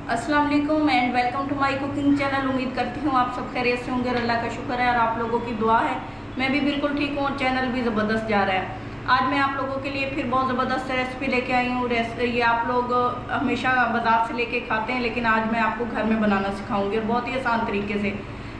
अस्सलाम वालेकुम and welcome to my cooking channel. उम्मीद करती हूँ आप सब खैरियत से होंगे और अल्लाह का शुक्र है और आप लोगों की दुआ है। मैं भी बिल्कुल ठीक हूँ और चैनल भी ज़बरदस्त जा रहा है। आज मैं आप लोगों के लिए फिर बहुत ज़बरदस्त रेसिपी लेके आई हूँ। ये आप लोग हमेशा बाज़ार से लेके खाते हैं, लेकिन आज मैं आपको घर में बनाना सिखाऊंगी और बहुत ही आसान तरीके से।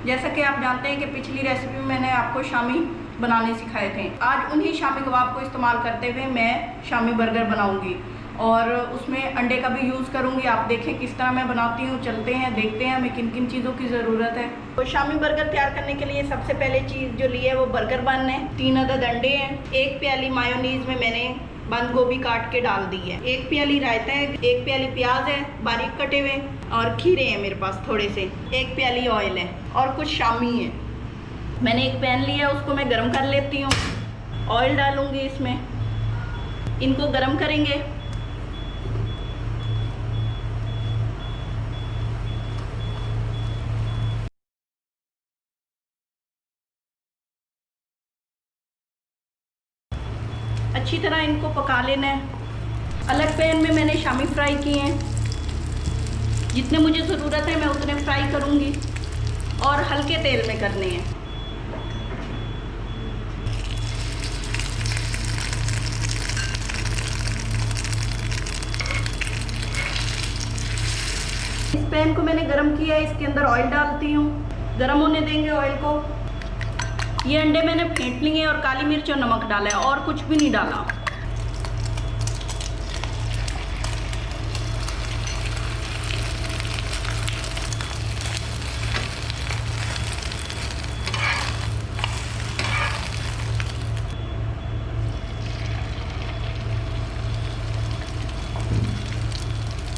जैसा कि आप जानते हैं कि पिछली रेसिपी में मैंने आपको शामी बनाने सिखाए थे। आज उन्हीं शामी कबाब को इस्तेमाल करते हुए मैं शामी बर्गर बनाऊँगी और उसमें अंडे का भी यूज़ करूँगी। आप देखें किस तरह मैं बनाती हूँ। चलते हैं, देखते हैं हमें किन किन चीज़ों की ज़रूरत है। तो शामी बर्गर तैयार करने के लिए सबसे पहले चीज़ जो ली है वो बर्गर बन है। 3 अदद अंडे हैं। 1 प्याली मायोनीज़ में मैंने बंद गोभी काट के डाल दी है। 1 प्याली रायता है। 1 प्याली प्याज है बारीक कटे हुए और खीरे हैं मेरे पास थोड़े से। 1 प्याली ऑयल है और कुछ शामी है। मैंने एक पैन लिया, उसको मैं गर्म कर लेती हूँ। ऑयल डालूँगी इसमें, इनको गर्म करेंगे। अच्छी तरह इनको पका लेना है। अलग पैन में मैंने शामी फ्राई किए हैं। जितने मुझे ज़रूरत है मैं उतने फ्राई करूँगी और हल्के तेल में करने हैं। इस पैन को मैंने गरम किया है, इसके अंदर ऑयल डालती हूँ। गरम होने देंगे ऑयल को। ये अंडे मैंने फेंट लिए और काली मिर्च और नमक डाला है और कुछ भी नहीं डाला।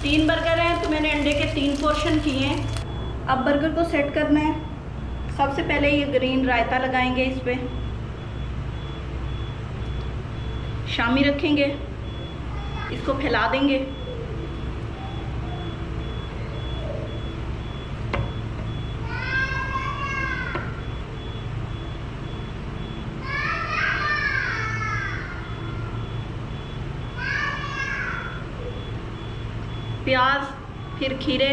तीन बर्गर हैं तो मैंने अंडे के 3 पोर्शन किए हैं। अब बर्गर को सेट करना है। सबसे पहले ये ग्रीन रायता लगाएंगे, इस पे शामी रखेंगे, इसको फैला देंगे। प्याज, फिर खीरे,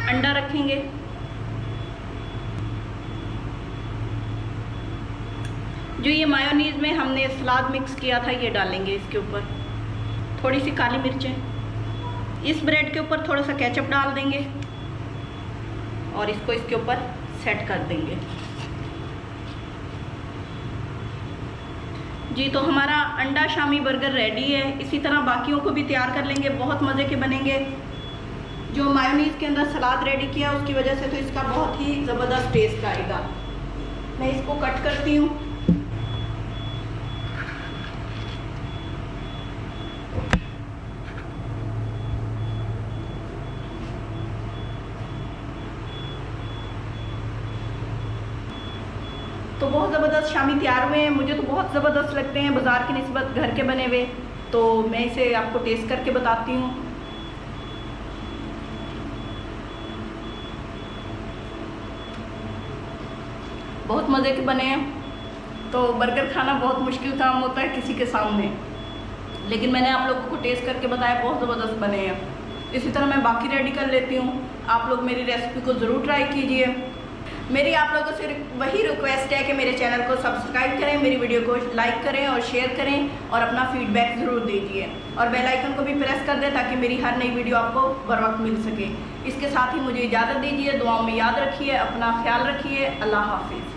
अंडा रखेंगे। जो ये मायोनीज़ में हमने सलाद मिक्स किया था ये डालेंगे इसके ऊपर। थोड़ी सी काली मिर्चें। इस ब्रेड के ऊपर थोड़ा सा केचप डाल देंगे और इसको इसके ऊपर सेट कर देंगे। जी, तो हमारा अंडा शामी बर्गर रेडी है। इसी तरह बाकियों को भी तैयार कर लेंगे, बहुत मज़े के बनेंगे। जो मायोनीज़ के अंदर सलाद रेडी किया उसकी वजह से तो इसका बहुत ही ज़बरदस्त टेस्ट आएगा। मैं इसको कट करती हूँ। तो बहुत ज़बरदस्त शामी तैयार हुए हैं। मुझे तो बहुत ज़बरदस्त लगते हैं बाज़ार की निस्बत घर के बने हुए। तो मैं इसे आपको टेस्ट करके बताती हूँ। बहुत मज़े के बने हैं। तो बर्गर खाना बहुत मुश्किल काम होता है किसी के सामने, लेकिन मैंने आप लोगों को टेस्ट करके बताया, बहुत ज़बरदस्त बने हैं। इसी तरह मैं बाकी रेडी कर लेती हूँ। आप लोग मेरी रेसिपी को ज़रूर ट्राई कीजिए। मेरी आप लोगों से वही रिक्वेस्ट है कि मेरे चैनल को सब्सक्राइब करें, मेरी वीडियो को लाइक करें और शेयर करें और अपना फीडबैक ज़रूर दीजिए और बेल आइकन को भी प्रेस कर दें ताकि मेरी हर नई वीडियो आपको बर वक्त मिल सके। इसके साथ ही मुझे इजाज़त दीजिए। दुआओं में याद रखिए, अपना ख्याल रखिए। अल्लाह हाफिज़।